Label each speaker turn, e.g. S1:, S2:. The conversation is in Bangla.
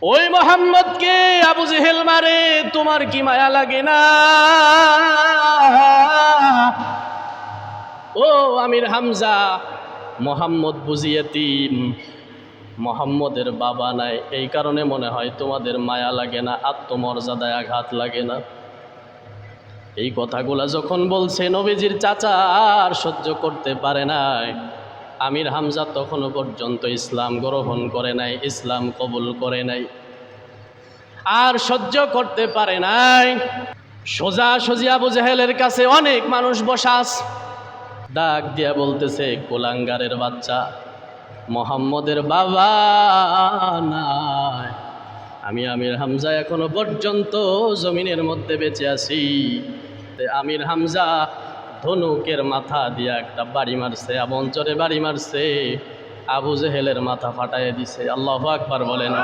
S1: ওই মোহাম্মদকে আবু জেহেল মারে, তোমার কি মায়া লাগে না? ও আমির হামজা, মোহাম্মদ বুঝি এতিম, মোহাম্মদের বাবা নাই, এই কারণে মনে হয় তোমাদের মায়া লাগে না, আত্মমর্যাদায় আঘাত লাগে না। এই কথাগুলা যখন বলছে নবীজির চাচা আর সহ্য করতে পারে নাই। আমির হামজা তখনও পর্যন্ত ইসলাম গ্রহণ করে নাই, ইসলাম কবুল করে নাই, আর সহ্য করতে পারে নাই। সোজাসুজি আবু জেহেলের কাছে অনেক মানুষ বসা আছে, ডাক দিয়া বলতেছে, কোলাঙ্গারের বাচ্চা, মোহাম্মদের বাবা নাই, আমি আমির হামজা এখনো পর্যন্ত জমিনের মধ্যে বেঁচে আছি। আমির হামজা ধনুকের মাথা দিয়া একটা বাড়ি মারছে, আবঞ্চরে বাড়ি মারছে, আবু জেহেলের মাথা ফাটাইয়া দিছে। আল্লাহু আকবার বলেন।